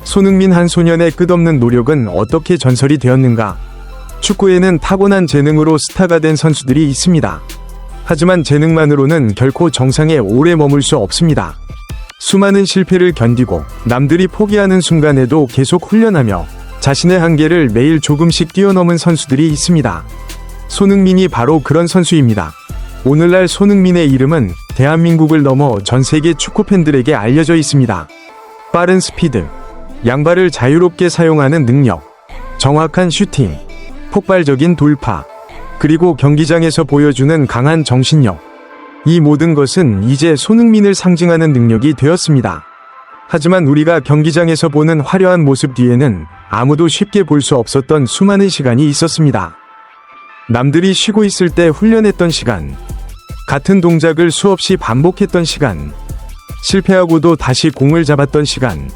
손흥민 한 소년의 끝없는 노력은 어떻게 전설이 되었는가? 축구에는 타고난 재능으로 스타가 된 선수들이 있습니다. 하지만 재능만으로는 결코 정상에 오래 머물 수 없습니다. 수많은 실패를 견디고 남들이 포기하는 순간에도 계속 훈련하며 자신의 한계를 매일 조금씩 뛰어넘은 선수들이 있습니다. 손흥민이 바로 그런 선수입니다. 오늘날 손흥민의 이름은 대한민국을 넘어 전 세계 축구 팬들에게 알려져 있습니다. 빠른 스피드, 양발을 자유롭게 사용하는 능력, 정확한 슈팅, 폭발적인 돌파, 그리고 경기장에서 보여주는 강한 정신력. 이 모든 것은 이제 손흥민을 상징하는 능력이 되었습니다. 하지만 우리가 경기장에서 보는 화려한 모습 뒤에는 아무도 쉽게 볼 수 없었던 수많은 시간이 있었습니다. 남들이 쉬고 있을 때 훈련했던 시간, 같은 동작을 수없이 반복했던 시간, 실패하고도 다시 공을 잡았던 시간,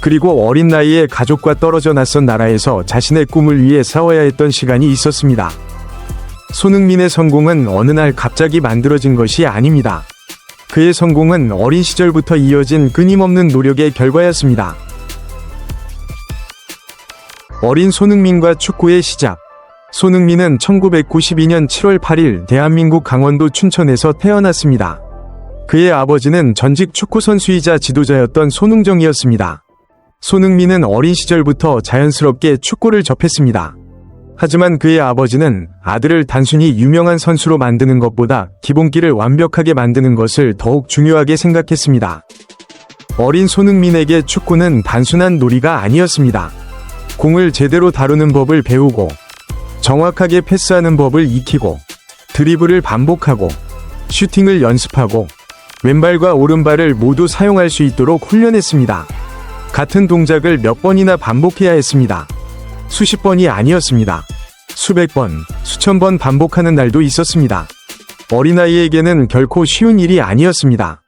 그리고 어린 나이에 가족과 떨어져 낯선 나라에서 자신의 꿈을 위해 싸워야 했던 시간이 있었습니다. 손흥민의 성공은 어느 날 갑자기 만들어진 것이 아닙니다. 그의 성공은 어린 시절부터 이어진 끊임없는 노력의 결과였습니다. 어린 손흥민과 축구의 시작. 손흥민은 1992년 7월 8일 대한민국 강원도 춘천에서 태어났습니다. 그의 아버지는 전직 축구 선수이자 지도자였던 손흥정이었습니다. 손흥민은 어린 시절부터 자연스럽게 축구를 접했습니다. 하지만 그의 아버지는 아들을 단순히 유명한 선수로 만드는 것보다 기본기를 완벽하게 만드는 것을 더욱 중요하게 생각했습니다. 어린 손흥민에게 축구는 단순한 놀이가 아니었습니다. 공을 제대로 다루는 법을 배우고, 정확하게 패스하는 법을 익히고, 드리블을 반복하고, 슈팅을 연습하고, 왼발과 오른발을 모두 사용할 수 있도록 훈련했습니다. 같은 동작을 몇 번이나 반복해야 했습니다. 수십 번이 아니었습니다. 수백 번, 수천 번 반복하는 날도 있었습니다. 어린아이에게는 결코 쉬운 일이 아니었습니다.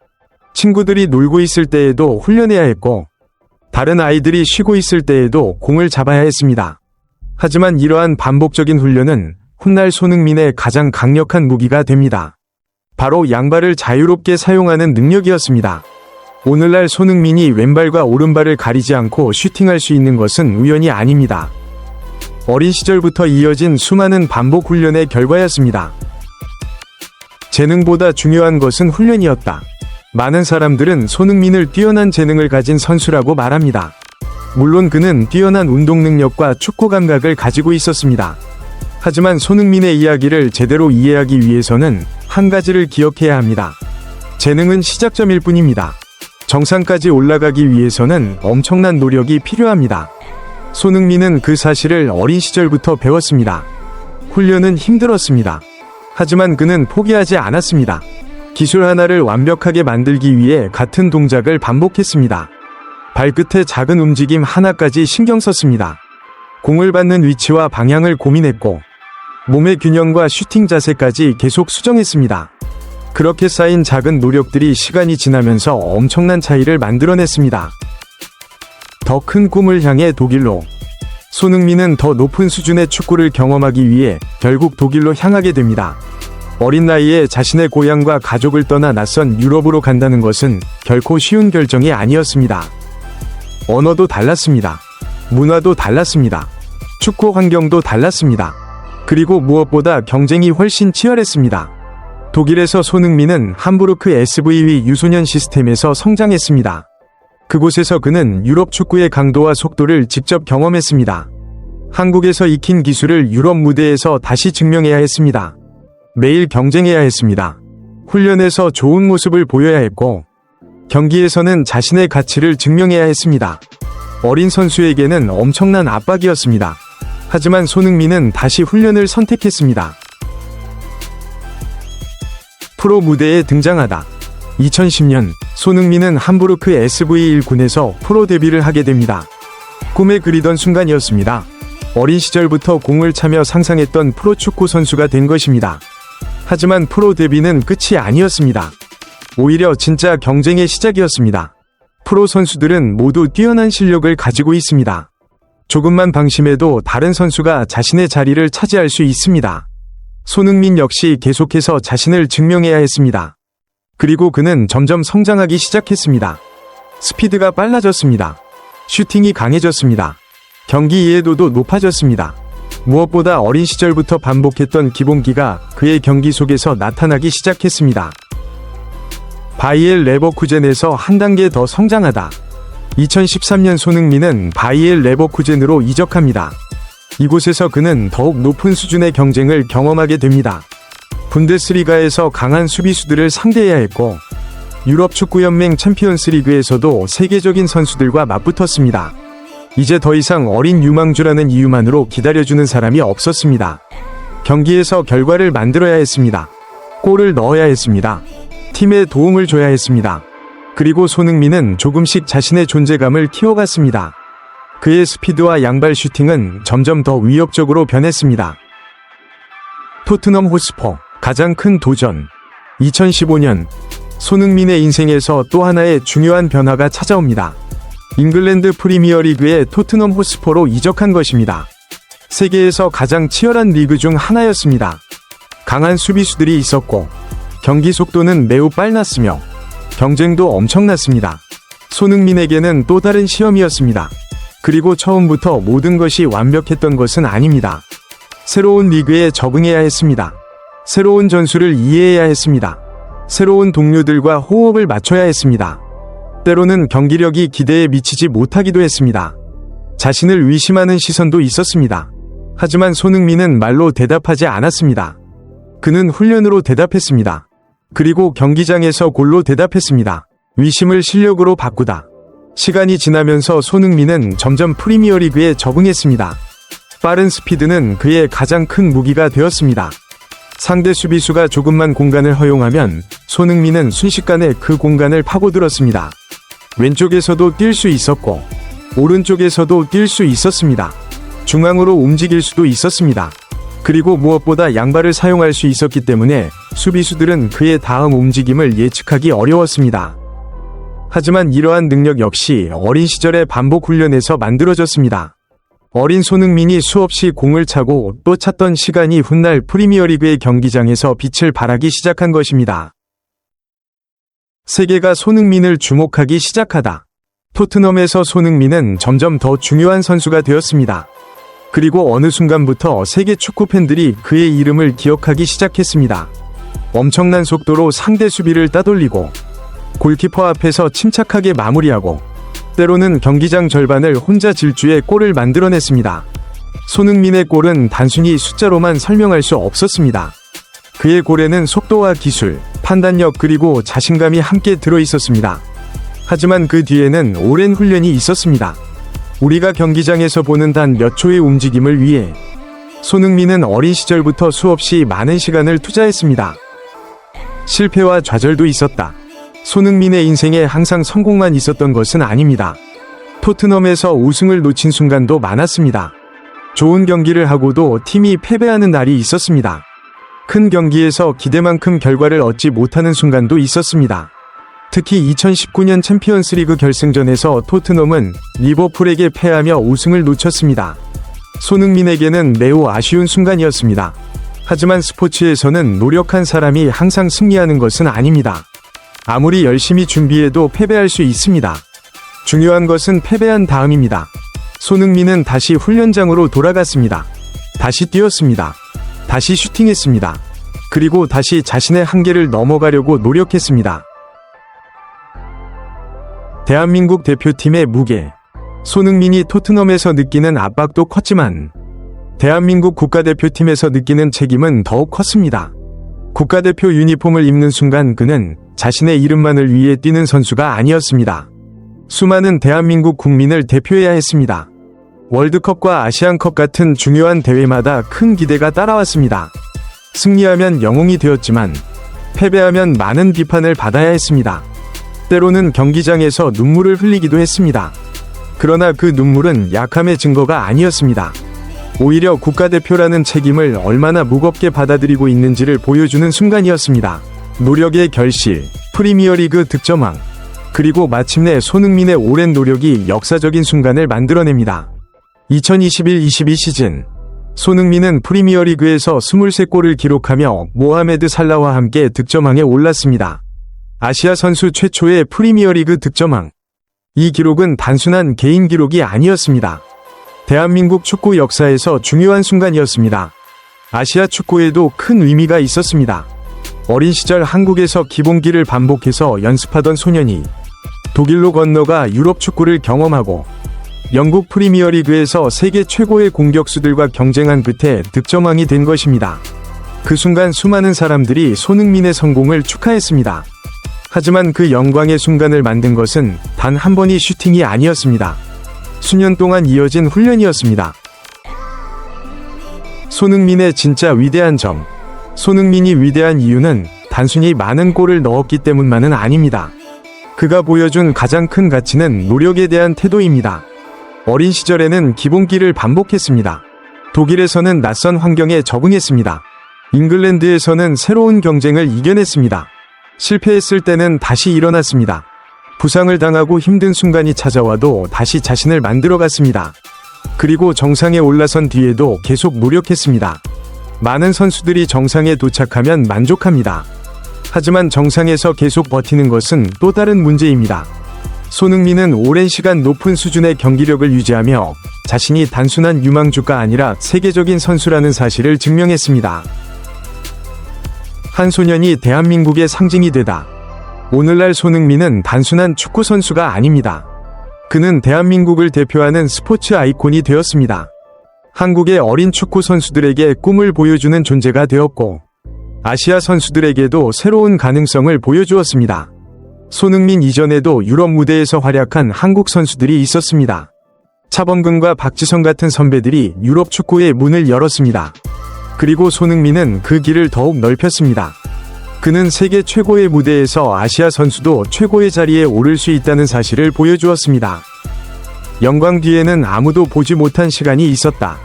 친구들이 놀고 있을 때에도 훈련해야 했고, 다른 아이들이 쉬고 있을 때에도 공을 잡아야 했습니다. 하지만 이러한 반복적인 훈련은 훗날 손흥민의 가장 강력한 무기가 됩니다. 바로 양발을 자유롭게 사용하는 능력이었습니다. 오늘날 손흥민이 왼발과 오른발을 가리지 않고 슈팅할 수 있는 것은 우연이 아닙니다. 어린 시절부터 이어진 수많은 반복 훈련의 결과였습니다. 재능보다 중요한 것은 훈련이었다. 많은 사람들은 손흥민을 뛰어난 재능을 가진 선수라고 말합니다. 물론 그는 뛰어난 운동 능력과 축구 감각을 가지고 있었습니다. 하지만 손흥민의 이야기를 제대로 이해하기 위해서는 한 가지를 기억해야 합니다. 재능은 시작점일 뿐입니다. 정상까지 올라가기 위해서는 엄청난 노력이 필요합니다. 손흥민은 그 사실을 어린 시절부터 배웠습니다. 훈련은 힘들었습니다. 하지만 그는 포기하지 않았습니다. 기술 하나를 완벽하게 만들기 위해 같은 동작을 반복했습니다. 발끝의 작은 움직임 하나까지 신경 썼습니다. 공을 받는 위치와 방향을 고민했고, 몸의 균형과 슈팅 자세까지 계속 수정했습니다. 그렇게 쌓인 작은 노력들이 시간이 지나면서 엄청난 차이를 만들어냈습니다. 더 큰 꿈을 향해 독일로. 손흥민은 더 높은 수준의 축구를 경험하기 위해 결국 독일로 향하게 됩니다. 어린 나이에 자신의 고향과 가족을 떠나 낯선 유럽으로 간다는 것은 결코 쉬운 결정이 아니었습니다. 언어도 달랐습니다. 문화도 달랐습니다. 축구 환경도 달랐습니다. 그리고 무엇보다 경쟁이 훨씬 치열했습니다. 독일에서 손흥민은 함부르크 SVV 유소년 시스템에서 성장했습니다. 그곳에서 그는 유럽 축구의 강도와 속도를 직접 경험했습니다. 한국에서 익힌 기술을 유럽 무대에서 다시 증명해야 했습니다. 매일 경쟁해야 했습니다. 훈련에서 좋은 모습을 보여야 했고, 경기에서는 자신의 가치를 증명해야 했습니다. 어린 선수에게는 엄청난 압박이었습니다. 하지만 손흥민은 다시 훈련을 선택했습니다. 프로 무대에 등장하다. 2010년 손흥민은 함부르크 SV1군에서 프로 데뷔를 하게 됩니다. 꿈에 그리던 순간이었습니다. 어린 시절부터 공을 차며 상상했던 프로축구 선수가 된 것입니다. 하지만 프로 데뷔는 끝이 아니었습니다. 오히려 진짜 경쟁의 시작이었습니다. 프로 선수들은 모두 뛰어난 실력을 가지고 있습니다. 조금만 방심해도 다른 선수가 자신의 자리를 차지할 수 있습니다. 손흥민 역시 계속해서 자신을 증명해야 했습니다. 그리고 그는 점점 성장하기 시작했습니다. 스피드가 빨라졌습니다. 슈팅이 강해졌습니다. 경기 이해도도 높아졌습니다. 무엇보다 어린 시절부터 반복했던 기본기가 그의 경기 속에서 나타나기 시작했습니다. 바이엘 레버쿠젠에서 한 단계 더 성장하다. 2013년 손흥민은 바이엘 레버쿠젠으로 이적합니다. 이곳에서 그는 더욱 높은 수준의 경쟁을 경험하게 됩니다. 분데스리가에서 강한 수비수들을 상대해야 했고, 유럽 축구연맹 챔피언스리그에서도 세계적인 선수들과 맞붙었습니다. 이제 더 이상 어린 유망주라는 이유만으로 기다려주는 사람이 없었습니다. 경기에서 결과를 만들어야 했습니다. 골을 넣어야 했습니다. 팀에 도움을 줘야 했습니다. 그리고 손흥민은 조금씩 자신의 존재감을 키워갔습니다. 그의 스피드와 양발 슈팅은 점점 더 위협적으로 변했습니다. 토트넘 호스퍼, 가장 큰 도전. 2015년, 손흥민의 인생에서 또 하나의 중요한 변화가 찾아옵니다. 잉글랜드 프리미어리그의 토트넘 호스퍼로 이적한 것입니다. 세계에서 가장 치열한 리그 중 하나였습니다. 강한 수비수들이 있었고, 경기 속도는 매우 빨랐으며, 경쟁도 엄청났습니다. 손흥민에게는 또 다른 시험이었습니다. 그리고 처음부터 모든 것이 완벽했던 것은 아닙니다. 새로운 리그에 적응해야 했습니다. 새로운 전술을 이해해야 했습니다. 새로운 동료들과 호흡을 맞춰야 했습니다. 때로는 경기력이 기대에 미치지 못하기도 했습니다. 자신을 의심하는 시선도 있었습니다. 하지만 손흥민은 말로 대답하지 않았습니다. 그는 훈련으로 대답했습니다. 그리고 경기장에서 골로 대답했습니다. 위심을 실력으로 바꾸다. 시간이 지나면서 손흥민은 점점 프리미어리그에 적응했습니다. 빠른 스피드는 그의 가장 큰 무기가 되었습니다. 상대 수비수가 조금만 공간을 허용하면 손흥민은 순식간에 그 공간을 파고들었습니다. 왼쪽에서도 뛸 수 있었고 오른쪽에서도 뛸 수 있었습니다. 중앙으로 움직일 수도 있었습니다. 그리고 무엇보다 양발을 사용할 수 있었기 때문에 수비수들은 그의 다음 움직임을 예측하기 어려웠습니다. 하지만 이러한 능력 역시 어린 시절의 반복 훈련에서 만들어졌습니다. 어린 손흥민이 수없이 공을 차고 또 찼던 시간이 훗날 프리미어리그의 경기장에서 빛을 발하기 시작한 것입니다. 세계가 손흥민을 주목하기 시작하다. 토트넘에서 손흥민은 점점 더 중요한 선수가 되었습니다. 그리고 어느 순간부터 세계 축구 팬들이 그의 이름을 기억하기 시작했습니다. 엄청난 속도로 상대 수비를 따돌리고 골키퍼 앞에서 침착하게 마무리하고 때로는 경기장 절반을 혼자 질주해 골을 만들어냈습니다. 손흥민의 골은 단순히 숫자로만 설명할 수 없었습니다. 그의 골에는 속도와 기술, 판단력 그리고 자신감이 함께 들어있었습니다. 하지만 그 뒤에는 오랜 훈련이 있었습니다. 우리가 경기장에서 보는 단 몇 초의 움직임을 위해 손흥민은 어린 시절부터 수없이 많은 시간을 투자했습니다. 실패와 좌절도 있었다. 손흥민의 인생에 항상 성공만 있었던 것은 아닙니다. 토트넘에서 우승을 놓친 순간도 많았습니다. 좋은 경기를 하고도 팀이 패배하는 날이 있었습니다. 큰 경기에서 기대만큼 결과를 얻지 못하는 순간도 있었습니다. 특히 2019년 챔피언스리그 결승전에서 토트넘은 리버풀에게 패하며 우승을 놓쳤습니다. 손흥민에게는 매우 아쉬운 순간이었습니다. 하지만 스포츠에서는 노력한 사람이 항상 승리하는 것은 아닙니다. 아무리 열심히 준비해도 패배할 수 있습니다. 중요한 것은 패배한 다음입니다. 손흥민은 다시 훈련장으로 돌아갔습니다. 다시 뛰었습니다. 다시 슈팅했습니다. 그리고 다시 자신의 한계를 넘어가려고 노력했습니다. 대한민국 대표팀의 무게. 손흥민이 토트넘에서 느끼는 압박도 컸지만 대한민국 국가대표팀에서 느끼는 책임은 더욱 컸습니다. 국가대표 유니폼을 입는 순간 그는 자신의 이름만을 위해 뛰는 선수가 아니었습니다. 수많은 대한민국 국민을 대표해야 했습니다. 월드컵과 아시안컵 같은 중요한 대회마다 큰 기대가 따라왔습니다. 승리하면 영웅이 되었지만 패배하면 많은 비판을 받아야 했습니다. 때로는 경기장에서 눈물을 흘리기도 했습니다. 그러나 그 눈물은 약함의 증거가 아니었습니다. 오히려 국가대표라는 책임을 얼마나 무겁게 받아들이고 있는지를 보여주는 순간이었습니다. 노력의 결실, 프리미어리그 득점왕, 그리고 마침내 손흥민의 오랜 노력이 역사적인 순간을 만들어냅니다. 2021-22 시즌, 손흥민은 프리미어리그에서 23골을 기록하며 모하메드 살라와 함께 득점왕에 올랐습니다. 아시아 선수 최초의 프리미어리그 득점왕. 이 기록은 단순한 개인 기록이 아니었습니다. 대한민국 축구 역사에서 중요한 순간이었습니다. 아시아 축구에도 큰 의미가 있었습니다. 어린 시절 한국에서 기본기를 반복해서 연습하던 소년이 독일로 건너가 유럽 축구를 경험하고 영국 프리미어리그에서 세계 최고의 공격수들과 경쟁한 끝에 득점왕이 된 것입니다. 그 순간 수많은 사람들이 손흥민의 성공을 축하했습니다. 하지만 그 영광의 순간을 만든 것은 단 한 번의 슈팅이 아니었습니다. 수년 동안 이어진 훈련이었습니다. 손흥민의 진짜 위대한 점. 손흥민이 위대한 이유는 단순히 많은 골을 넣었기 때문만은 아닙니다. 그가 보여준 가장 큰 가치는 노력에 대한 태도입니다. 어린 시절에는 기본기를 반복했습니다. 독일에서는 낯선 환경에 적응했습니다. 잉글랜드에서는 새로운 경쟁을 이겨냈습니다. 실패했을 때는 다시 일어났습니다. 부상을 당하고 힘든 순간이 찾아와도 다시 자신을 만들어갔습니다. 그리고 정상에 올라선 뒤에도 계속 노력했습니다. 많은 선수들이 정상에 도착하면 만족합니다. 하지만 정상에서 계속 버티는 것은 또 다른 문제입니다. 손흥민은 오랜 시간 높은 수준의 경기력을 유지하며 자신이 단순한 유망주가 아니라 세계적인 선수라는 사실을 증명했습니다. 한 소년이 대한민국의 상징이 되다. 오늘날 손흥민은 단순한 축구 선수가 아닙니다. 그는 대한민국을 대표하는 스포츠 아이콘이 되었습니다. 한국의 어린 축구 선수들에게 꿈을 보여주는 존재가 되었고, 아시아 선수들에게도 새로운 가능성을 보여주었습니다. 손흥민 이전에도 유럽 무대에서 활약한 한국 선수들이 있었습니다. 차범근과 박지성 같은 선배들이 유럽 축구의 문을 열었습니다. 그리고 손흥민은 그 길을 더욱 넓혔습니다. 그는 세계 최고의 무대에서 아시아 선수도 최고의 자리에 오를 수 있다는 사실을 보여주었습니다. 영광 뒤에는 아무도 보지 못한 시간이 있었다.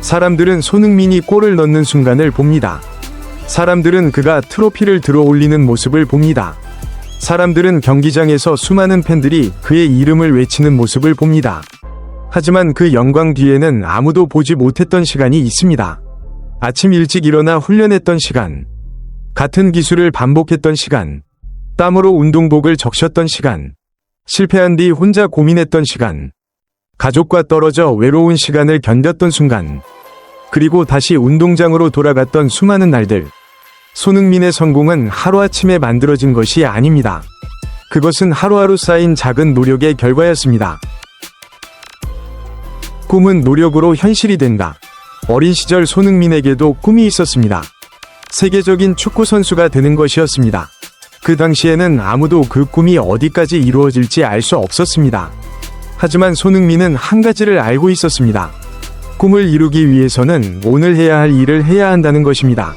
사람들은 손흥민이 골을 넣는 순간을 봅니다. 사람들은 그가 트로피를 들어 올리는 모습을 봅니다. 사람들은 경기장에서 수많은 팬들이 그의 이름을 외치는 모습을 봅니다. 하지만 그 영광 뒤에는 아무도 보지 못했던 시간이 있습니다. 아침 일찍 일어나 훈련했던 시간, 같은 기술을 반복했던 시간, 땀으로 운동복을 적셨던 시간, 실패한 뒤 혼자 고민했던 시간, 가족과 떨어져 외로운 시간을 견뎠던 순간, 그리고 다시 운동장으로 돌아갔던 수많은 날들. 손흥민의 성공은 하루아침에 만들어진 것이 아닙니다. 그것은 하루하루 쌓인 작은 노력의 결과였습니다. 꿈은 노력으로 현실이 된다. 어린 시절 손흥민에게도 꿈이 있었습니다. 세계적인 축구 선수가 되는 것이었습니다. 그 당시에는 아무도 그 꿈이 어디까지 이루어질지 알 수 없었습니다. 하지만 손흥민은 한 가지를 알고 있었습니다. 꿈을 이루기 위해서는 오늘 해야 할 일을 해야 한다는 것입니다.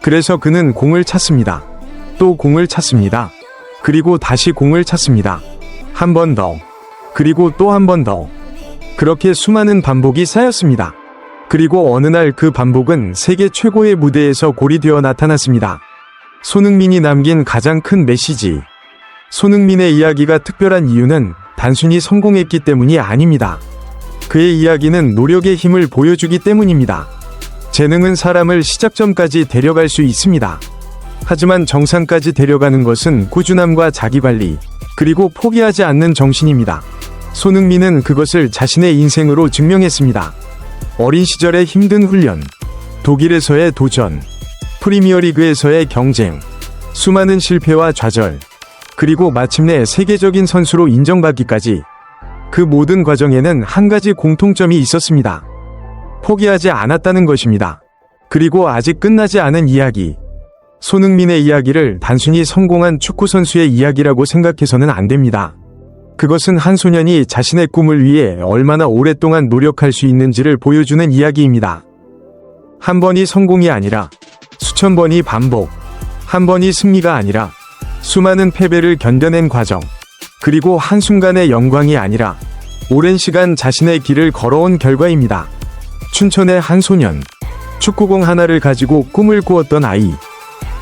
그래서 그는 공을 찾습니다. 또 공을 찾습니다. 그리고 다시 공을 찾습니다. 한 번 더. 그리고 또 한 번 더. 그렇게 수많은 반복이 쌓였습니다. 그리고 어느 날 그 반복은 세계 최고의 무대에서 골이 되어 나타났습니다. 손흥민이 남긴 가장 큰 메시지. 손흥민의 이야기가 특별한 이유는 단순히 성공했기 때문이 아닙니다. 그의 이야기는 노력의 힘을 보여주기 때문입니다. 재능은 사람을 시작점까지 데려갈 수 있습니다. 하지만 정상까지 데려가는 것은 꾸준함과 자기관리, 그리고 포기하지 않는 정신입니다. 손흥민은 그것을 자신의 인생으로 증명했습니다. 어린 시절의 힘든 훈련, 독일에서의 도전, 프리미어리그에서의 경쟁, 수많은 실패와 좌절, 그리고 마침내 세계적인 선수로 인정받기까지 그 모든 과정에는 한 가지 공통점이 있었습니다. 포기하지 않았다는 것입니다. 그리고 아직 끝나지 않은 이야기. 손흥민의 이야기를 단순히 성공한 축구선수의 이야기라고 생각해서는 안 됩니다. 그것은 한 소년이 자신의 꿈을 위해 얼마나 오랫동안 노력할 수 있는지를 보여주는 이야기입니다. 한 번이 성공이 아니라 수천 번이 반복, 한 번이 승리가 아니라 수많은 패배를 견뎌낸 과정, 그리고 한순간의 영광이 아니라 오랜 시간 자신의 길을 걸어온 결과입니다. 춘천의 한 소년, 축구공 하나를 가지고 꿈을 꾸었던 아이,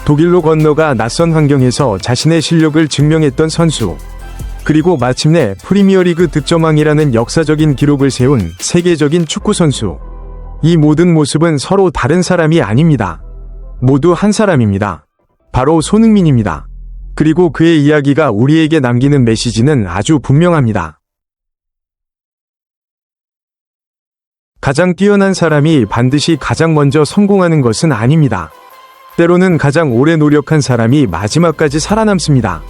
독일로 건너가 낯선 환경에서 자신의 실력을 증명했던 선수, 그리고 마침내 프리미어리그 득점왕이라는 역사적인 기록을 세운 세계적인 축구 선수. 이 모든 모습은 서로 다른 사람이 아닙니다. 모두 한 사람입니다. 바로 손흥민입니다. 그리고 그의 이야기가 우리에게 남기는 메시지는 아주 분명합니다. 가장 뛰어난 사람이 반드시 가장 먼저 성공하는 것은 아닙니다. 때로는 가장 오래 노력한 사람이 마지막까지 살아남습니다.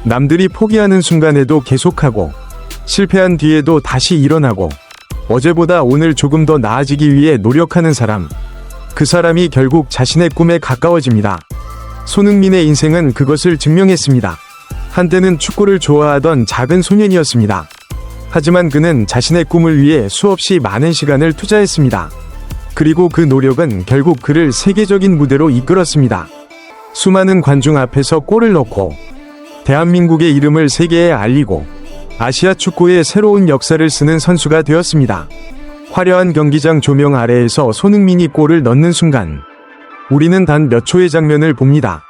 남들이 포기하는 순간에도 계속하고, 실패한 뒤에도 다시 일어나고, 어제보다 오늘 조금 더 나아지기 위해 노력하는 사람, 그 사람이 결국 자신의 꿈에 가까워집니다. 손흥민의 인생은 그것을 증명했습니다. 한때는 축구를 좋아하던 작은 소년이었습니다. 하지만 그는 자신의 꿈을 위해 수없이 많은 시간을 투자했습니다. 그리고 그 노력은 결국 그를 세계적인 무대로 이끌었습니다. 수많은 관중 앞에서 골을 넣고, 대한민국의 이름을 세계에 알리고, 아시아 축구의 새로운 역사를 쓰는 선수가 되었습니다. 화려한 경기장 조명 아래에서 손흥민이 골을 넣는 순간, 우리는 단 몇 초의 장면을 봅니다.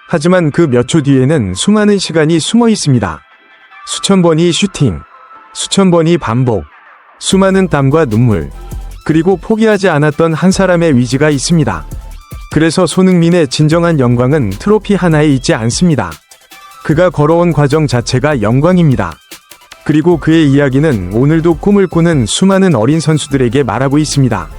하지만 그 몇 초 뒤에는 수많은 시간이 숨어 있습니다. 수천 번의 슈팅, 수천 번의 반복, 수많은 땀과 눈물, 그리고 포기하지 않았던 한 사람의 위지가 있습니다. 그래서 손흥민의 진정한 영광은 트로피 하나에 있지 않습니다. 그가 걸어온 과정 자체가 영광입니다. 그리고 그의 이야기는 오늘도 꿈을 꾸는 수많은 어린 선수들에게 말하고 있습니다.